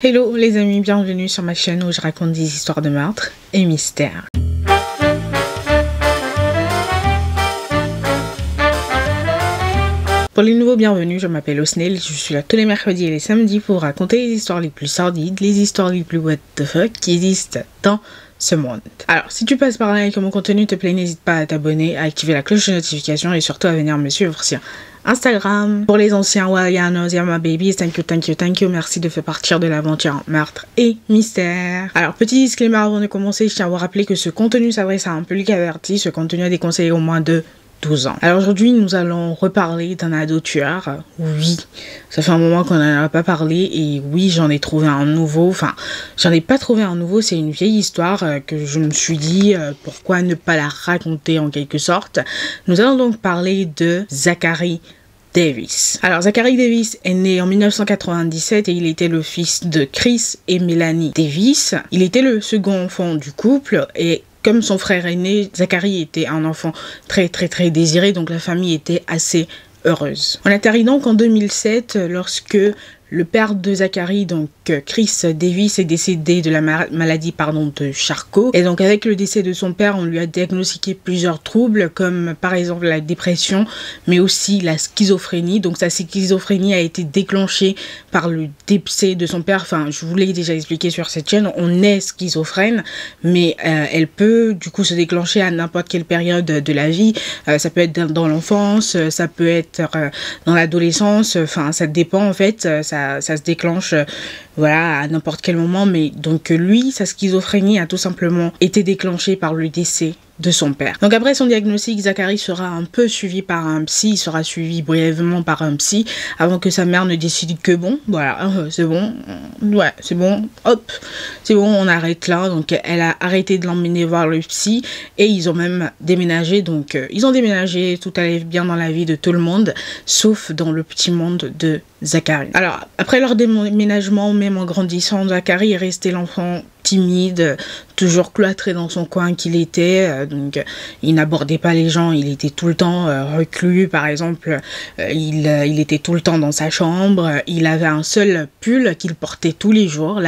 Hello les amis, bienvenue sur ma chaîne où je raconte des histoires de meurtres et mystères. Pour les nouveaux bienvenus, je m'appelle Osnel, je suis là tous les mercredis et les samedis pour raconter les histoires les plus sordides, les histoires les plus what the fuck qui existent dans ce monde. Alors, si tu passes par là et que mon contenu te plaît, n'hésite pas à t'abonner, à activer la cloche de notification et surtout à venir me suivre sur Instagram. Pour les anciens, well, yeah, no, yeah, my babies, thank you, merci de faire partir de l'aventure meurtre et mystère. Alors, petit disclaimer avant de commencer, je tiens à vous rappeler que ce contenu s'adresse à un public averti, ce contenu est déconseillé au moins de 12 ans. Alors aujourd'hui, nous allons reparler d'un ado tueur. Oui, ça fait un moment qu'on n'en a pas parlé et oui, j'en ai trouvé un nouveau. Enfin, j'en ai pas trouvé un nouveau, c'est une vieille histoire que je me suis dit pourquoi ne pas la raconter en quelque sorte. Nous allons donc parler de Zachary Davis. Alors Zachary Davis est né en 1997 et il était le fils de Chris et Melanie Davis. Il était le second enfant du couple et comme son frère aîné, Zachary était un enfant très désiré, donc la famille était assez heureuse. On atterrit donc en 2007 lorsque le père de Zachary, donc Chris Davis, est décédé de la maladie de Charcot. Et donc avec le décès de son père, on lui a diagnostiqué plusieurs troubles, comme par exemple la dépression, mais aussi la schizophrénie. Donc sa schizophrénie a été déclenchée par le décès de son père. Enfin, je vous l'ai déjà expliqué sur cette chaîne, on est schizophrène, mais elle peut du coup se déclencher à n'importe quelle période de la vie. Ça peut être dans l'enfance, ça peut être dans l'adolescence, enfin ça dépend en fait, ça se déclenche voilà, à n'importe quel moment, mais donc lui, sa schizophrénie a tout simplement été déclenchée par le décès de son père. Donc après son diagnostic, Zachary sera un peu suivi par un psy, il sera suivi brièvement par un psy, avant que sa mère ne décide que bon, voilà, c'est bon, ouais, c'est bon, hop, c'est bon, on arrête là. Donc elle a arrêté de l'emmener voir le psy et ils ont même déménagé, donc ils ont déménagé, tout allait bien dans la vie de tout le monde, sauf dans le petit monde de Zachary. Alors après leur déménagement, même en grandissant, Zachary est resté l'enfant timide, toujours cloîtré dans son coin qu'il était, donc il n'abordait pas les gens, il était tout le temps reclus. Par exemple, il était tout le temps dans sa chambre, il avait un seul pull qu'il portait tous les jours,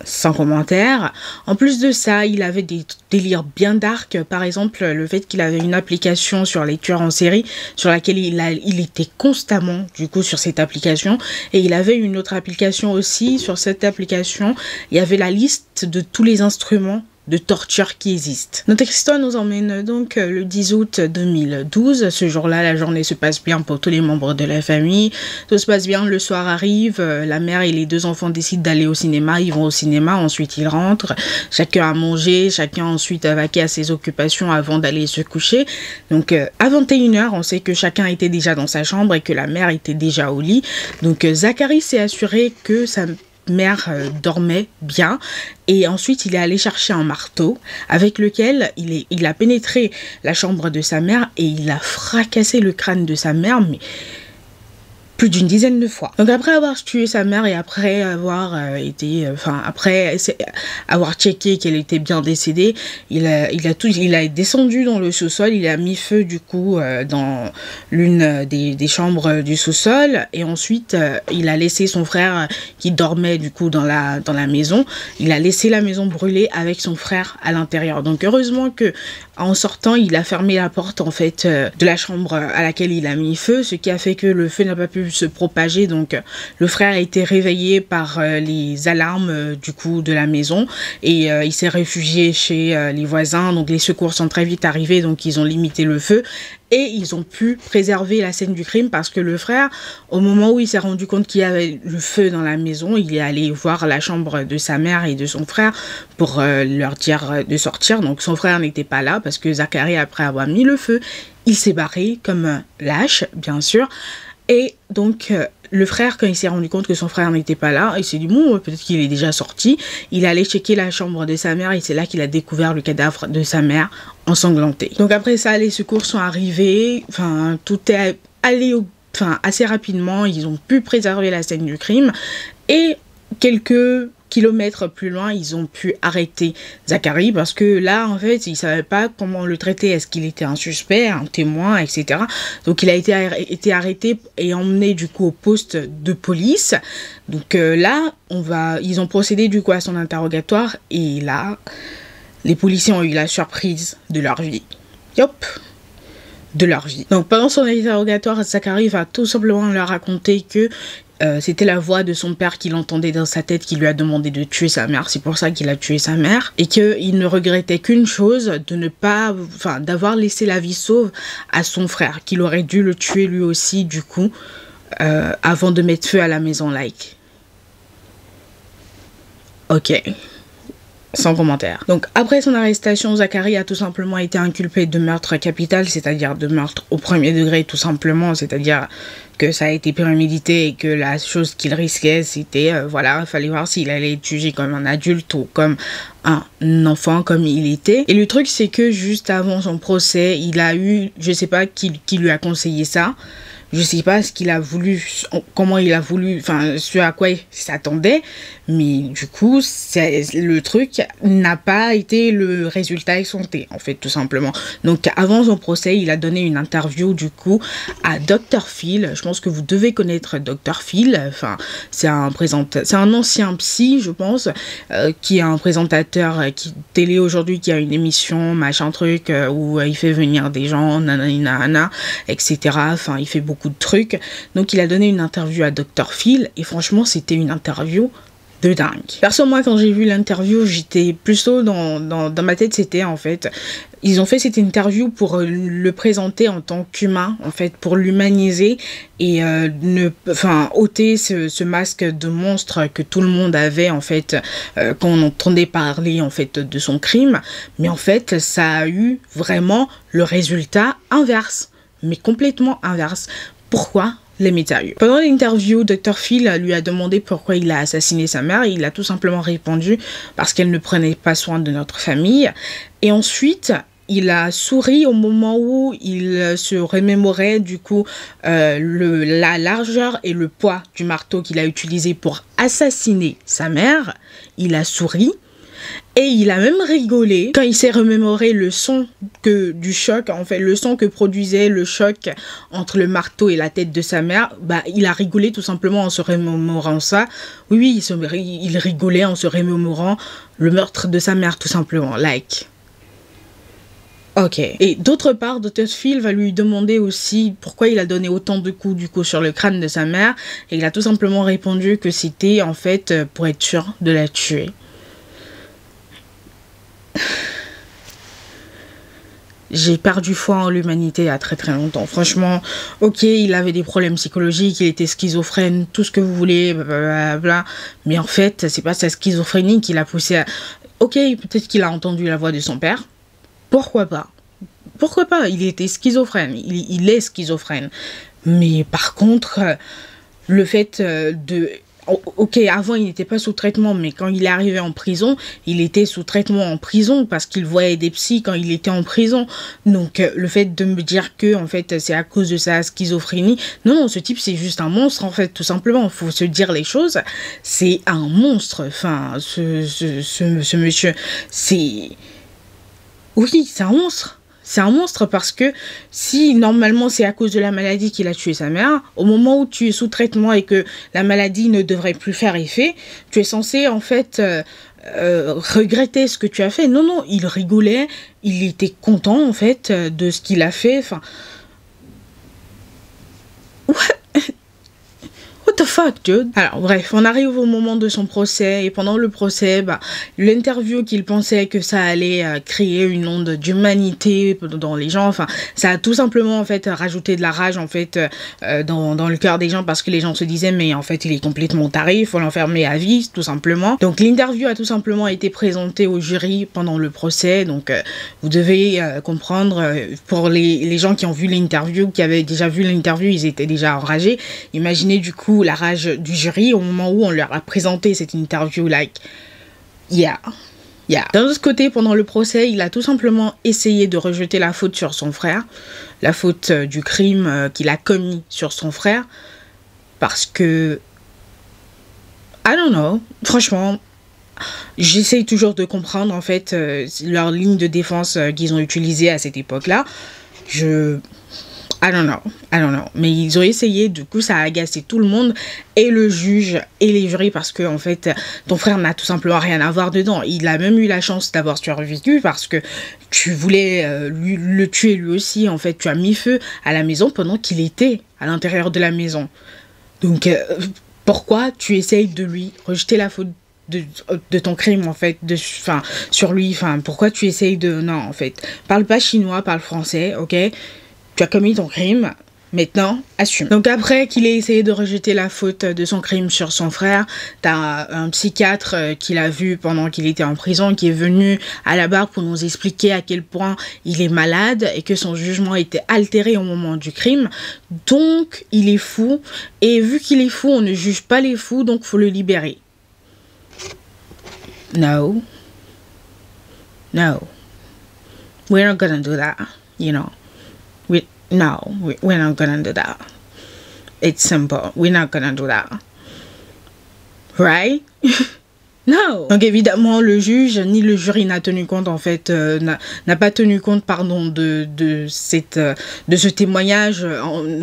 sans commentaire. En plus de ça, il avait des délires bien dark, par exemple le fait qu'il avait une application sur les tueurs en série sur laquelle il était constamment du coup sur cette application, et il avait une autre application aussi. Sur cette application, il y avait la liste de tous les instruments de torture qui existent. Notre histoire nous emmène donc le 10 août 2012. Ce jour-là, la journée se passe bien pour tous les membres de la famille. Tout se passe bien, le soir arrive, la mère et les deux enfants décident d'aller au cinéma. Ils vont au cinéma, ensuite ils rentrent. Chacun a mangé, chacun ensuite a vaqué à ses occupations avant d'aller se coucher. Donc à 21h, on sait que chacun était déjà dans sa chambre et que la mère était déjà au lit. Donc Zachary s'est assuré que sa mère dormait bien et ensuite il est allé chercher un marteau avec lequel il a pénétré la chambre de sa mère et il a fracassé le crâne de sa mère, mais plus d'une dizaine de fois. Donc après avoir tué sa mère et après avoir avoir checké qu'elle était bien décédée, il a descendu dans le sous-sol, il a mis feu du coup dans l'une des chambres du sous-sol, et ensuite il a laissé son frère qui dormait du coup dans la maison, il a laissé la maison brûler avec son frère à l'intérieur. Donc heureusement que en sortant, il a fermé la porte en fait de la chambre à laquelle il a mis feu, ce qui a fait que le feu n'a pas pu se propager. Donc le frère a été réveillé par les alarmes du coup de la maison et il s'est réfugié chez les voisins. Donc les secours sont très vite arrivés, donc ils ont limité le feu et ils ont pu préserver la scène du crime, parce que le frère, au moment où il s'est rendu compte qu'il y avait le feu dans la maison, il est allé voir la chambre de sa mère et de son frère pour leur dire de sortir. Donc son frère n'était pas là parce que Zachary, après avoir mis le feu, il s'est barré comme un lâche, bien sûr. Et donc le frère, quand il s'est rendu compte que son frère n'était pas là, il s'est dit bon, peut-être qu'il est déjà sorti. Il est allé checker la chambre de sa mère et c'est là qu'il a découvert le cadavre de sa mère ensanglanté. Donc après ça, les secours sont arrivés, enfin tout est allé assez rapidement, ils ont pu préserver la scène du crime et quelques kilomètres plus loin, ils ont pu arrêter Zachary parce que là, en fait, ils ne savaient pas comment le traiter. Est-ce qu'il était un suspect, un témoin, etc. Donc, il a été arrêté et emmené du coup au poste de police. Donc là, ils ont procédé du coup à son interrogatoire et là, les policiers ont eu la surprise de leur vie. Yop, de leur vie. Donc pendant son interrogatoire, Zachary va tout simplement leur raconter que c'était la voix de son père qu'il entendait dans sa tête qui lui a demandé de tuer sa mère. C'est pour ça qu'il a tué sa mère. Et qu'il ne regrettait qu'une chose, d'avoir laissé la vie sauve à son frère. Qu'il aurait dû le tuer lui aussi, du coup, avant de mettre feu à la maison like. Ok. Sans commentaire. Donc après son arrestation, Zachary a tout simplement été inculpé de meurtre capital, c'est-à-dire de meurtre au premier degré tout simplement, c'est-à-dire que ça a été prémédité et que la chose qu'il risquait c'était, il fallait voir s'il allait être jugé comme un adulte ou comme un enfant comme il était. Et le truc c'est que juste avant son procès, il a eu, je sais pas qui lui a conseillé ça, je sais pas ce qu'il a voulu, comment il a voulu, ce à quoi il s'attendait, mais du coup, le truc n'a pas été le résultat escompté, en fait, tout simplement. Donc, avant son procès, il a donné une interview, du coup, à Dr. Phil. Je pense que vous devez connaître Dr. Phil. C'est un ancien psy, je pense, qui est un présentateur télé aujourd'hui, qui a une émission, machin truc, où il fait venir des gens, nanana, etc. Il fait beaucoup de trucs. Donc il a donné une interview à Dr. Phil et franchement c'était une interview de dingue. Perso, moi quand j'ai vu l'interview, j'étais plutôt dans ma tête, c'était en fait, ils ont fait cette interview pour le présenter en tant qu'humain, en fait, pour l'humaniser et ôter ce masque de monstre que tout le monde avait, en fait, quand on entendait parler, en fait, de son crime. Mais en fait, ça a eu vraiment le résultat inverse, mais complètement inverse. Pourquoi? Les médias. Pendant l'interview, Dr. Phil lui a demandé pourquoi il a assassiné sa mère. Il a tout simplement répondu parce qu'elle ne prenait pas soin de notre famille. Et ensuite, il a souri au moment où il se remémorait du coup la largeur et le poids du marteau qu'il a utilisé pour assassiner sa mère. Il a souri. Et il a même rigolé quand il s'est remémoré le son du choc, en fait, le son que produisait le choc entre le marteau et la tête de sa mère. Il a rigolé tout simplement en se remémorant ça. Oui, il rigolait en se remémorant le meurtre de sa mère, tout simplement. Like. Ok. Et d'autre part, Dr. Phil va lui demander aussi pourquoi il a donné autant de coups du coup sur le crâne de sa mère. Et il a tout simplement répondu que c'était en fait pour être sûr de la tuer. J'ai perdu foi en l'humanité il y a très très longtemps. Franchement, ok, il avait des problèmes psychologiques, il était schizophrène, tout ce que vous voulez, blablabla. Mais en fait, c'est pas sa schizophrénie qui l'a poussé à... Ok, peut-être qu'il a entendu la voix de son père. Pourquoi pas? Pourquoi pas? Il était schizophrène, il est schizophrène. Mais par contre, le fait de... Ok, avant il n'était pas sous traitement, mais quand il est arrivé en prison, il était sous traitement en prison parce qu'il voyait des psys quand il était en prison. Donc le fait de me dire que en fait c'est à cause de sa schizophrénie, non, ce type c'est juste un monstre en fait, tout simplement. Il faut se dire les choses, c'est un monstre. Ce monsieur, c'est... Oui, c'est un monstre. C'est un monstre parce que si normalement c'est à cause de la maladie qu'il a tué sa mère, au moment où tu es sous traitement et que la maladie ne devrait plus faire effet, tu es censé en fait regretter ce que tu as fait. Non, non, il rigolait, il était content en fait de ce qu'il a fait. What the fuck, dude? Alors, bref, on arrive au moment de son procès, et pendant le procès, l'interview qu'il pensait que ça allait créer une onde d'humanité dans les gens, ça a tout simplement, en fait, rajouté de la rage, en fait, dans le cœur des gens, parce que les gens se disaient, mais en fait, il est complètement taré, il faut l'enfermer à vie, tout simplement. Donc, l'interview a tout simplement été présentée au jury pendant le procès, donc, vous devez comprendre, pour les gens qui ont vu l'interview, qui avaient déjà vu l'interview, ils étaient déjà enragés. Imaginez, du coup, la rage du jury au moment où on leur a présenté cette interview, yeah. D'un autre côté, pendant le procès, il a tout simplement essayé de rejeter la faute sur son frère, la faute du crime qu'il a commis sur son frère, parce que, I don't know, franchement, J'essaye toujours de comprendre, en fait, leur ligne de défense qu'ils ont utilisée à cette époque-là. I don't know, I don't know. Mais ils ont essayé, du coup, ça a agacé tout le monde, et le juge, et les jurys, parce que, en fait, ton frère n'a tout simplement rien à voir dedans. Il a même eu la chance d'avoir survécu, parce que tu voulais le tuer lui aussi, en fait. Tu as mis feu à la maison pendant qu'il était à l'intérieur de la maison. Donc, pourquoi tu essayes de lui rejeter la faute de ton crime, en fait, sur lui, pourquoi tu essayes de... Non, en fait, parle pas chinois, parle français, ok? Tu as commis ton crime, maintenant, assume. Donc après qu'il ait essayé de rejeter la faute de son crime sur son frère, t'as un psychiatre qui l'a vu pendant qu'il était en prison, qui est venu à la barre pour nous expliquer à quel point il est malade et que son jugement était altéré au moment du crime. Donc, il est fou, et vu qu'il est fou, on ne juge pas les fous, donc faut le libérer. No. No. We're not gonna do that, you know. We're not gonna do that. It's simple. We're not gonna do that. Right? No. Donc évidemment, le juge ni le jury n'a tenu compte, en fait, n'a pas tenu compte, pardon, de ce témoignage,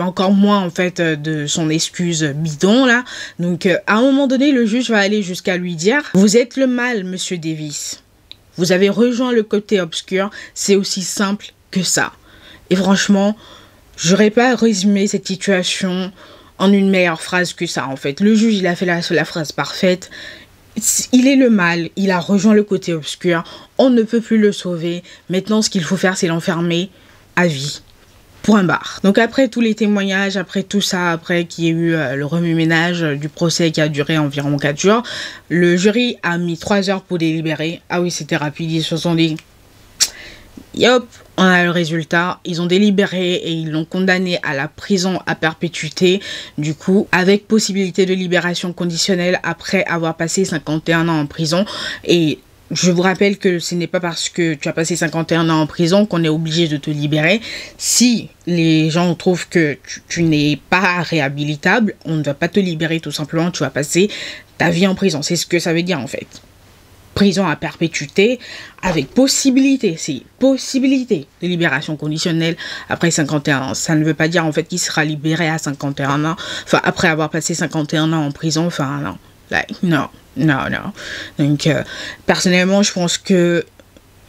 encore moins, en fait, de son excuse bidon, là. Donc, à un moment donné, le juge va aller jusqu'à lui dire « Vous êtes le mal, monsieur Davis. Vous avez rejoint le côté obscur. C'est aussi simple que ça. » Et franchement, j'aurais pas résumé cette situation en une meilleure phrase que ça, en fait. Le juge, il a fait la phrase parfaite. Il est le mal, il a rejoint le côté obscur, on ne peut plus le sauver. Maintenant, ce qu'il faut faire, c'est l'enfermer à vie. Point barre. Donc après tous les témoignages, après tout ça, après qu'il y ait eu le remue-ménage du procès qui a duré environ 4 jours, le jury a mis 3 heures pour délibérer. Ah oui, c'était rapide, ils se sont dit... Yop, on a le résultat. Ils ont délibéré et ils l'ont condamné à la prison à perpétuité, du coup, avec possibilité de libération conditionnelle après avoir passé 51 ans en prison. Et je vous rappelle que ce n'est pas parce que tu as passé 51 ans en prison qu'on est obligé de te libérer. Si les gens trouvent que tu n'es pas réhabilitable, on ne va pas te libérer tout simplement, tu vas passer ta vie en prison. C'est ce que ça veut dire, en fait. Prison à perpétuité avec possibilité, c'est possibilité de libération conditionnelle après 51 ans. Ça ne veut pas dire, en fait, qu'il sera libéré à 51 ans, enfin après avoir passé 51 ans en prison, enfin non, like, non. Donc personnellement, je pense que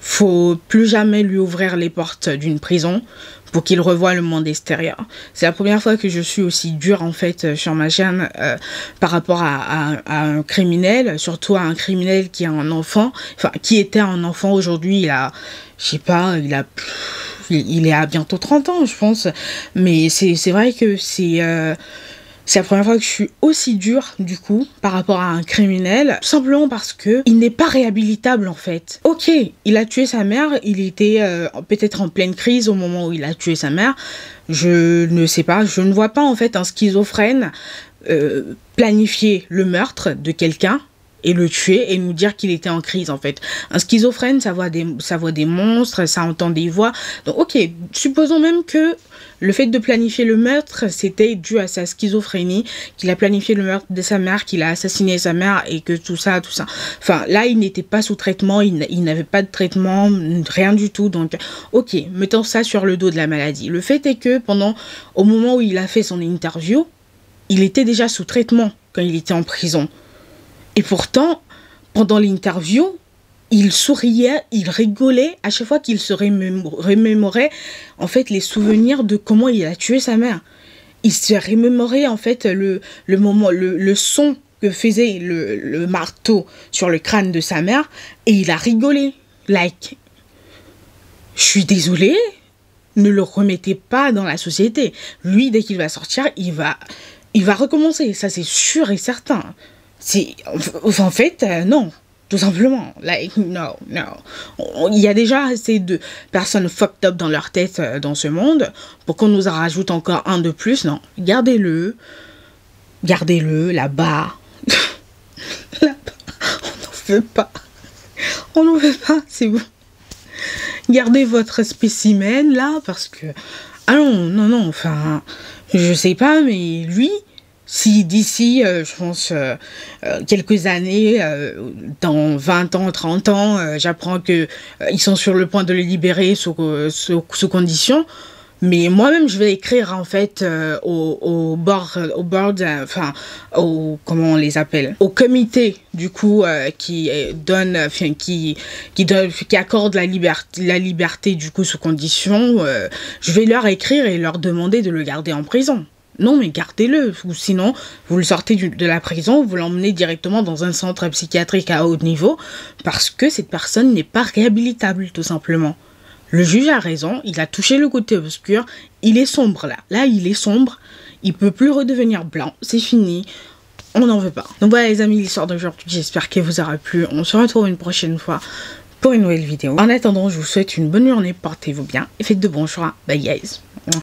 faut plus jamais lui ouvrir les portes d'une prison pour qu'il revoie le monde extérieur. C'est la première fois que je suis aussi dure, en fait, sur ma chaîne par rapport à un criminel, surtout à un criminel qui a un enfant, enfin, qui était un enfant aujourd'hui, il a, je sais pas, il est à bientôt 30 ans, je pense, mais c'est vrai que c'est la première fois que je suis aussi dure, du coup, par rapport à un criminel, tout simplement parce que il n'est pas réhabilitable, en fait. Ok, il a tué sa mère, il était peut-être en pleine crise au moment où il a tué sa mère. Je ne sais pas, je ne vois pas, en fait, un schizophrène planifier le meurtre de quelqu'un et le tuer et nous dire qu'il était en crise, en fait. Un schizophrène, ça voit des monstres, ça entend des voix. Donc, ok, supposons même que le fait de planifier le meurtre, c'était dû à sa schizophrénie, qu'il a planifié le meurtre de sa mère, qu'il a assassiné sa mère et que tout ça. Enfin, là, il n'était pas sous traitement, il n'avait pas de traitement, rien du tout. Donc, ok, mettons ça sur le dos de la maladie. Le fait est que au moment où il a fait son interview, il était déjà sous traitement quand il était en prison. Et pourtant, pendant l'interview, il souriait, il rigolait à chaque fois qu'il se remémorait, en fait, les souvenirs de comment il a tué sa mère. Il se remémorait, en fait, le moment, le son que faisait le marteau sur le crâne de sa mère, et il a rigolé. Like, je suis désolée, ne le remettez pas dans la société. Lui, dès qu'il va sortir, il va recommencer. Ça, c'est sûr et certain. En fait, non. Tout simplement. Like, no. Il y a déjà assez de personnes fucked up dans leur tête dans ce monde pour qu'on nous en rajoute encore un de plus. Non. Gardez-le là-bas. Là-bas. On n'en veut pas, c'est bon. Gardez votre spécimen là parce que... Ah non, enfin... Je sais pas, mais lui... Si d'ici, je pense, quelques années, dans 20 ans, 30 ans, j'apprends que ils sont sur le point de le libérer sous condition, mais moi-même, je vais écrire en fait enfin, comment on les appelle, au comité du coup qui donne, enfin qui accorde la liberté du coup sous condition. Je vais leur écrire et leur demander de le garder en prison. Non, mais gardez-le, ou sinon, vous le sortez de la prison, vous l'emmenez directement dans un centre psychiatrique à haut niveau, parce que cette personne n'est pas réhabilitable, tout simplement. Le juge a raison, il a touché le côté obscur, il est sombre là. Là, il est sombre, il peut plus redevenir blanc, c'est fini, on n'en veut pas. Donc voilà les amis, l'histoire d'aujourd'hui, j'espère qu'elle vous aura plu. On se retrouve une prochaine fois pour une nouvelle vidéo. En attendant, je vous souhaite une bonne journée, portez-vous bien et faites de bons choix. Bye guys.